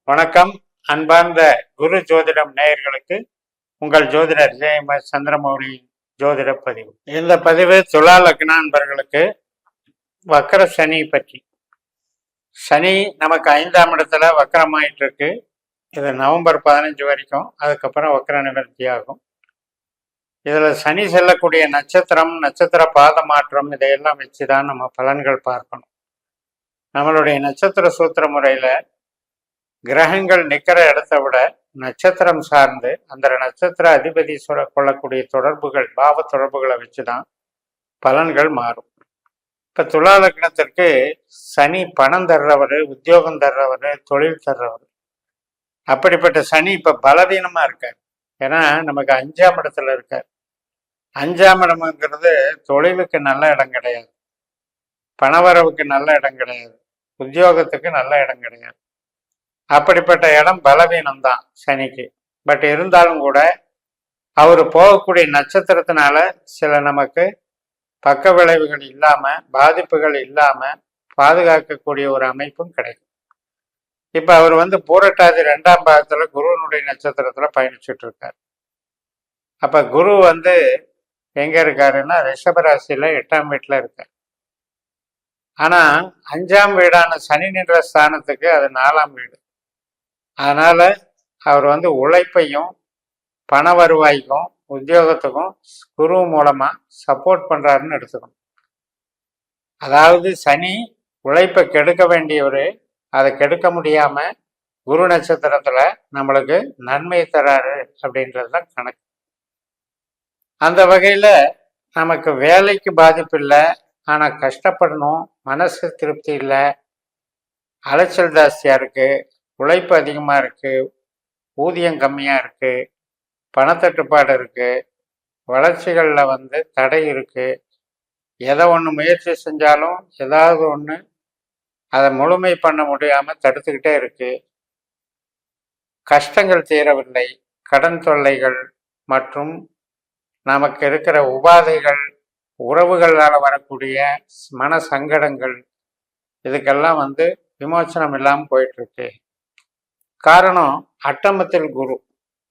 வணக்கம். அன்பார்ந்த குரு ஜோதிடம் நேயர்களுக்கு உங்கள் ஜோதிடர் ஜெயம சந்திரமௌலி ஜோதிட பதிவு. இந்த பதிவு துலா லக்ன அன்பர்களுக்கு வக்கர சனி பற்றி. சனி நமக்கு 5ஆம் இடத்துல வக்கரமாயிட்டு இருக்கு. இது நவம்பர் 15 வரைக்கும். அதுக்கப்புறம் வக்கர நிவர்த்தி ஆகும். இதுல சனி செல்லக்கூடிய நட்சத்திரம், நட்சத்திர பாத மாற்றம், இதையெல்லாம் வச்சுதான் நம்ம பலன்கள் பார்க்கணும். நம்மளுடைய நட்சத்திர சூத்திர முறையில கிரகங்கள் நிற்கிற இடத்த விட நட்சத்திரம் சார்ந்து அந்த நட்சத்திர அதிபதி கொள்ளக்கூடிய தொடர்புகள், பாவ தொடர்புகளை வச்சுதான் பலன்கள் மாறும். இப்ப துலா லக்னத்திற்கு சனி பணம் தர்றவர், உத்தியோகம் தர்றவர், தொழில் தர்றவர். அப்படிப்பட்ட சனி இப்ப பலவீனமா இருக்கார். ஏன்னா நமக்கு 5ஆம் இடத்துல இருக்கார். 5ஆம் இடம்ங்கிறது தொழிலுக்கு நல்ல இடம் கிடையாது, பணவரவுக்கு நல்ல இடம் கிடையாது, உத்தியோகத்துக்கு நல்ல இடம் கிடையாது. அப்படிப்பட்ட இடம் பலவீனம் தான் சனிக்கு. பட் இருந்தாலும் கூட அவர் போகக்கூடிய நட்சத்திரத்தினால சில நமக்கு பக்க விளைவுகள் இல்லாம, பாதிப்புகள் இல்லாம பாதுகாக்கக்கூடிய ஒரு அமைப்பும் கிடைக்கும். இப்ப அவர் பூரட்டாதி 2ஆம் பாகத்துல குருவனுடைய நட்சத்திரத்துல பயணிச்சுட்டு இருக்கார். அப்ப குரு எங்க இருக்காருன்னா ரிஷபராசியில 8ஆம் வீட்டுல இருக்கார். ஆனா 5ஆம் வீடான சனி நின்ற ஸ்தானத்துக்கு அது 4ஆம் வீடு. அதனால அவர் உழைப்பையும் பண வருவாய்க்கும் உத்தியோகத்துக்கும் குரு மூலமா சப்போர்ட் பண்றாருன்னு எடுத்துக்கணும். அதாவது சனி உழைப்பை கெடுக்க வேண்டியவர், அதை கெடுக்க முடியாம குரு நட்சத்திரத்துல நம்மளுக்கு நன்மை தராரு அப்படின்றதுதான் கணக்கு. அந்த வகையில நமக்கு வேலைக்கு பாதிப்பு இல்லை, ஆனா கஷ்டப்படணும், மனசு திருப்தி இல்லை, அலைச்சல் ஜாஸ்தியா இருக்கு, உழைப்பு அதிகமாக இருக்குது, ஊதியம் கம்மியாக இருக்குது, பணத்தட்டுப்பாடு இருக்குது, வளர்ச்சிகளில் தடை இருக்குது. எதை ஒன்று முயற்சி செஞ்சாலும் ஏதாவது ஒன்று அதை முழுமை பண்ண முடியாமல் தடுத்துக்கிட்டே இருக்குது. கஷ்டங்கள் தீரவில்லை, கடன் தொல்லைகள் மற்றும் நமக்கு இருக்கிற உபாதைகள், உறவுகளால் வரக்கூடிய மன சங்கடங்கள், இதுக்கெல்லாம் விமோசனம் இல்லாமல் போயிட்டுருக்கு. காரணம் அட்டமத்தில் குரு,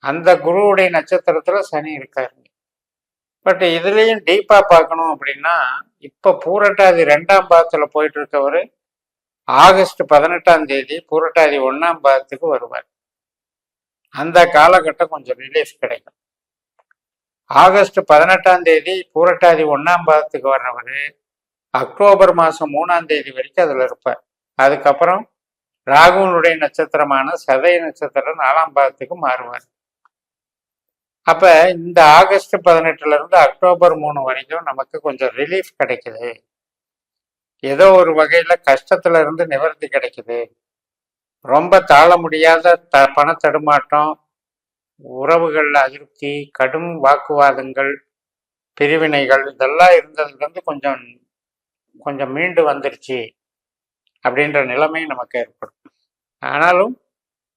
அந்த குருவுடைய நட்சத்திரத்துல சனி இருக்காரு. பட் இதுலயும் டீப்பா பார்க்கணும் அப்படின்னா, இப்ப பூரட்டாதி 2ஆம் பாகத்துல போயிட்டு இருக்கவர் ஆகஸ்ட் 18ஆம் தேதி பூரட்டாதி 1ஆம் பாகத்துக்கு வருவார். அந்த காலகட்டம் கொஞ்சம் ரிலீஃப் கிடைக்கும். ஆகஸ்ட் 18ஆம் தேதி பூரட்டாதி 1ஆம் பாகத்துக்கு வர்றவர் அக்டோபர் மாசம் 3ஆம் தேதி வரைக்கும் அதுல இருப்பார். அதுக்கப்புறம் ராகுனுடைய நட்சத்திரமான சதய நட்சத்திரம் 4ஆம் பாகத்துக்கு மாறுவார். அப்ப இந்த ஆகஸ்ட் 18 இருந்து அக்டோபர் 3 வரைக்கும் நமக்கு கொஞ்சம் ரிலீஃப் கிடைக்குது. ஏதோ ஒரு வகையில கஷ்டத்துல இருந்து நிவர்த்தி கிடைக்குது. ரொம்ப தாழ முடியாத பண தடுமாட்டம், உறவுகள் அதிருப்தி, கடும் வாக்குவாதங்கள், பிரிவினைகள், இதெல்லாம் இருந்ததுல இருந்து கொஞ்சம் கொஞ்சம் மீண்டு வந்துருச்சு அப்படின்ற நிலைமை நமக்கு ஏற்படும். ஆனாலும்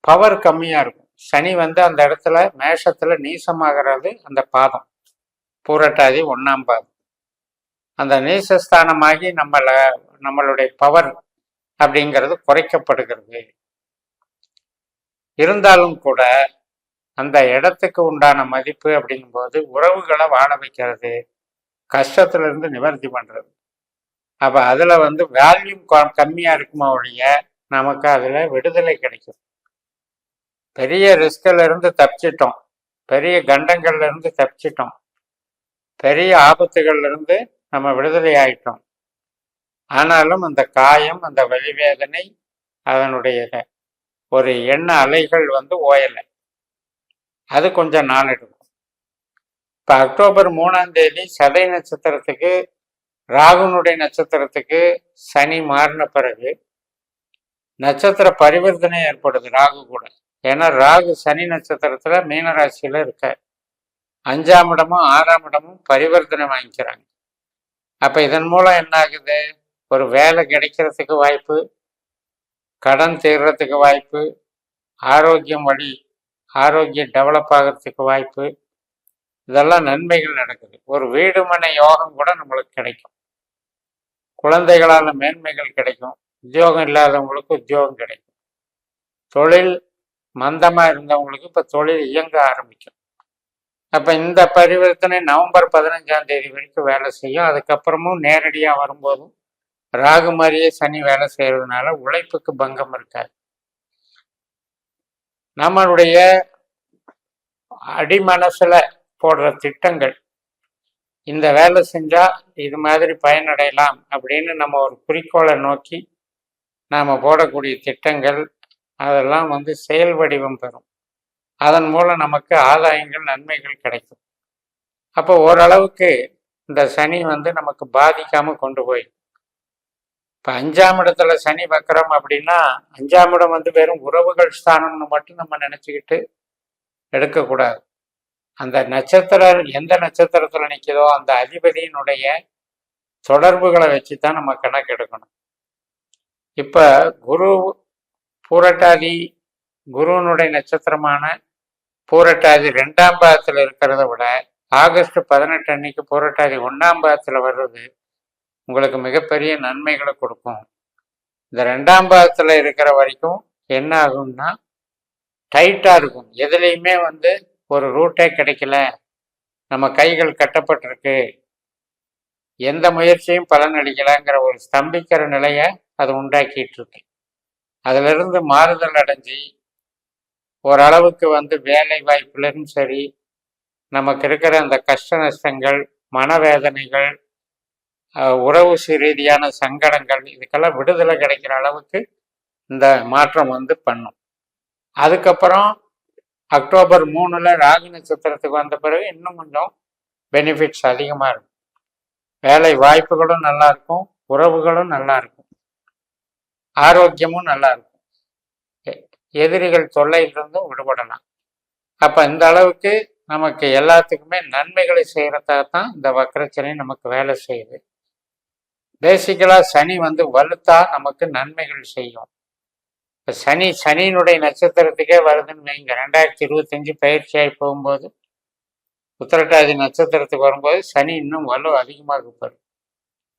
பவர் கம்மியா இருக்கும். சனி அந்த இடத்துல மேஷத்துல நீசமாகிறது அந்த பாதம், பூரட்டாதி 1ஆம் பாதம். அந்த நீசஸ்தானமாகி நம்மளுடைய பவர் அப்படிங்கிறது குறைக்கப்படுகிறது. இருந்தாலும் கூட அந்த இடத்துக்கு உண்டான மதிப்பு அப்படிங்கும்போது உறவுகளை வாழ வைக்கிறது, கஷ்டத்துல இருந்து நிவர்த்தி பண்றது. அப்ப அதுல வேல்யூம் கம்மியா இருக்குமா ஒழிய நமக்கு அதுல விடுதலை கிடைக்கும். பெரிய ரிஸ்க்ல இருந்து தப்பிச்சிட்டோம், பெரிய கண்டங்கள்ல இருந்து தப்பிச்சிட்டோம், பெரிய ஆபத்துகள்ல இருந்து நம்ம விடுதலை ஆயிட்டோம். ஆனாலும் அந்த காயம், அந்த வலிவேதனை, அதனுடைய ஒரு எண்ண அலைகள் ஓயலை. அது கொஞ்சம் நாள் எடுக்கும். இப்ப அக்டோபர் 3ஆம் தேதி சதய நட்சத்திரத்துக்கு, ராகுனுடைய நட்சத்திரத்துக்கு சனி மாறின பிறகு நட்சத்திர பரிவர்த்தனை ஏற்படுது ராகு கூட. ஏன்னா ராகு சனி நட்சத்திரத்துல மீனராசியில இருக்க 5ஆம் இடமும் 6ஆம் இடமும் பரிவர்த்தனை வாங்கிக்கிறாங்க. அப்ப இதன் மூலம் என்ன ஆகுது? ஒரு வேலை கிடைக்கிறதுக்கு வாய்ப்பு, கடன் தீர்றதுக்கு வாய்ப்பு, ஆரோக்கியம் டெவலப் ஆகிறதுக்கு வாய்ப்பு, இதெல்லாம் நன்மைகள் நடக்குது. ஒரு வீடு மனை யோகம் கூட நம்மளுக்கு கிடைக்கும். குழந்தைகளால மேன்மைகள் கிடைக்கும். உத்தியோகம் இல்லாதவங்களுக்கு உத்தியோகம் கிடைக்கும். தொழில் மந்தமாக இருந்தவங்களுக்கு இப்போ தொழில் இயங்க ஆரம்பிக்கும். அப்போ இந்த பரிவர்த்தனை நவம்பர் 15ஆம் தேதி வரைக்கும் வேலை செய்யும். அதுக்கப்புறமும் நேரடியாக வரும்போதும் ராகு மாதிரியே சனி வேலை செய்யறதுனால உழைப்புக்கு பங்கம் இருக்காது. நம்மளுடைய அடிமனசுல போடுற திட்டங்கள், இந்த வேலை செஞ்சா இது மாதிரி பயனடையலாம் அப்படின்னு நம்ம ஒரு குறிக்கோளை நோக்கி நாம் போடக்கூடிய திட்டங்கள் அதெல்லாம் செயல் வடிவம் பெறும். அதன் மூலம் நமக்கு ஆதாயங்கள் நன்மைகள் கிடைக்கும். அப்போ ஓரளவுக்கு இந்த சனி நமக்கு பாதிக்காம கொண்டு போய், இப்போ 5ஆம் இடத்துல சனி வக்கரம் அப்படின்னா 5ஆம் இடம் வெறும் உறவுகள் ஸ்தானம்னு மட்டும் நம்ம நினச்சிக்கிட்டு எடுக்கக்கூடாது. அந்த நட்சத்திரம் எந்த நட்சத்திரத்தில் நிற்கிதோ அந்த அதிபதியினுடைய தொடர்புகளை வச்சு தான் நம்ம கணக்கு எடுக்கணும். இப்போ குரு பூரட்டாதி, குருவனுடைய நட்சத்திரமான பூரட்டாதி 2ஆம் பாதத்தில் இருக்கிறத விட ஆகஸ்ட் 18 அன்னைக்கு பூரட்டாதி 1ஆம் பாதத்தில் வர்றது உங்களுக்கு மிகப்பெரிய நன்மைகளை கொடுக்கும். இந்த 2ஆம் பாதத்தில் இருக்கிற வரைக்கும் என்ன ஆகும்னா டைட்டாக இருக்கும். எதுலேயுமே ஒரு ரூட்டே கிடைக்கல, நம்ம கைகள் கட்டப்பட்டிருக்கு, எந்த முயற்சியும் பலன் அளிக்கலைங்கிற ஒரு ஸ்தம்பிக்கிற நிலையை அது உண்டாக்கிட்டு இருக்கு. அதிலிருந்து மாறுதல் அடைஞ்சி ஓரளவுக்கு வேலை வாய்ப்புலரும் சரி, நமக்கு இருக்கிற அந்த கஷ்ட நஷ்டங்கள், மனவேதனைகள், உறவு ரீதியான சங்கடங்கள், இதுக்கெல்லாம் விடுதலை கிடைக்கிற அளவுக்கு இந்த மாற்றம் பண்ணும். அதுக்கப்புறம் அக்டோபர் 3 ராகு நட்சத்திரத்துக்கு வந்த பிறகு இன்னும் கொஞ்சம் பெனிஃபிட்ஸ் அதிகமாக இருக்கும். வேலை வாய்ப்புகளும் நல்லா இருக்கும், உறவுகளும் நல்லா இருக்கும், ஆரோக்கியமும் நல்லா இருக்கும், எதிரிகள் தொல்லையிலிருந்தும் விடுபடலாம். அப்போ இந்த அளவுக்கு நமக்கு எல்லாத்துக்குமே நன்மைகளை செய்கிறதாக தான் இந்த வக்கரச்சனி நமக்கு வேலை செய்யுது. பேசிக்கலாக சனி வலுத்தா நமக்கு நன்மைகள் செய்யும். இப்போ சனியினுடைய நட்சத்திரத்துக்கே வருதுன்னு வைங்க. 2025 பயிற்சியாகி போகும்போது உத்திரட்டாதி நட்சத்திரத்துக்கு வரும்போது சனி இன்னும் வலு அதிகமாக இருப்பார்.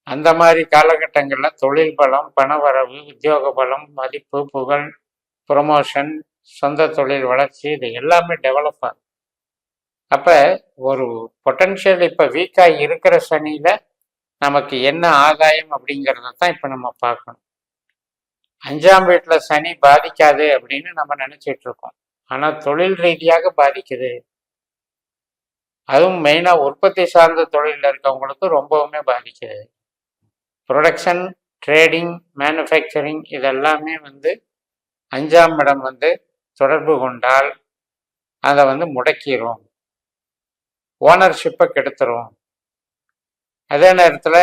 அந்த மாதிரி காலகட்டங்களில் தொழில் பலம், பணவரவு, உத்தியோக பலம், மதிப்பு, புகழ், ப்ரொமோஷன், சொந்த தொழில் வளர்ச்சி, இது எல்லாமே டெவலப் ஆகும். அப்போ ஒரு பொட்டன்ஷியல் இப்போ வீக்காக இருக்கிற சனியில் நமக்கு என்ன ஆதாயம் அப்படிங்கிறத தான் இப்போ நம்ம பார்க்கணும். 5ஆம் வீட்டில் சனி பாதிக்காது அப்படின்னு நம்ம நினச்சிட்டு இருக்கோம். ஆனால் தொழில் ரீதியாக பாதிக்குது. அதுவும் மெயினாக உற்பத்தி சார்ந்த தொழிலில் இருக்கவங்களுக்கு ரொம்பவுமே பாதிக்குது. ப்ரொடக்ஷன், ட்ரேடிங், மேனுஃபேக்சரிங் இதெல்லாமே 5ஆம் இடம் தொடர்பு கொண்டால் அதை முடக்கிடும், ஓனர்ஷிப்பை கெடுத்துரும். அதே நேரத்தில்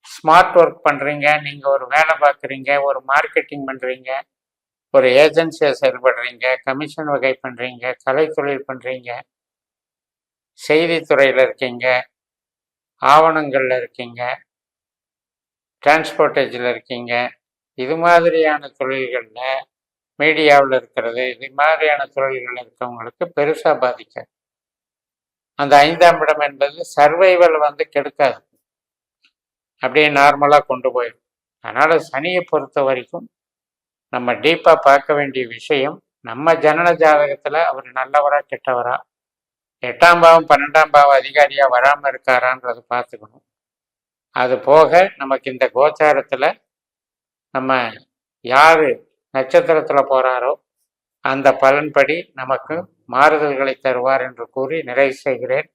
ஸ்மார்ட் ஒர்க் பண்ணுறீங்க, நீங்கள் ஒரு வேலை பார்க்குறீங்க, ஒரு மார்க்கெட்டிங் பண்ணுறீங்க, ஒரு ஏஜென்சியை செயல்படுறீங்க, கமிஷன் வகை பண்ணுறீங்க, கலைத்தொழில் பண்ணுறீங்க, செய்தித்துறையில் இருக்கீங்க, ஆவணங்களில் இருக்கீங்க, டிரான்ஸ்போர்ட்டேஜில் இருக்கீங்க, இது மாதிரியான தொழில்களில், மீடியாவில் இருக்கிறது, இது மாதிரியான தொழில்களில் இருக்கவங்களுக்கு பெருசாக பாதிக்காது. அந்த 5ஆம் இடம் என்பது சர்வைவல் கெடுக்காது, அப்படியே நார்மலாக கொண்டு போயிடும். அதனால் சனியை பொறுத்த வரைக்கும் நம்ம டீப்பாக பார்க்க வேண்டிய விஷயம், நம்ம ஜனன ஜாதகத்தில் அவர் நல்லவரா கெட்டவரா, 8ஆம் பாவம் 12ஆம் பாவம் அதிகாரியாக வராமல் இருக்காரான்றதை பார்த்துக்கணும். அது போக நமக்கு இந்த கோச்சாரத்தில் நம்ம யார் நட்சத்திரத்தில் போகிறாரோ அந்த பலன்படி நமக்கு மாறுதல்களை தருவார் என்று கூறி நிறைவு செய்கிறேன்.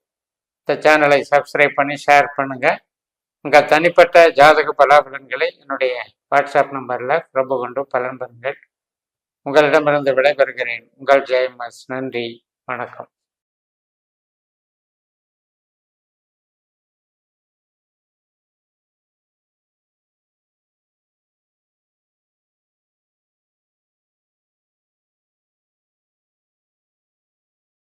இந்த சேனலை சப்ஸ்கிரைப் பண்ணி ஷேர் பண்ணுங்கள். உங்கள் தனிப்பட்ட ஜாதக பலாபலன்களை என்னுடைய வாட்ஸ்அப் நம்பரில் தொடர்பு கொண்டு பலன் பெறுங்கள். உங்களிடமிருந்து விடைபெறுகிறேன். உங்கள் ஜெயமஸ். நன்றி, வணக்கம்.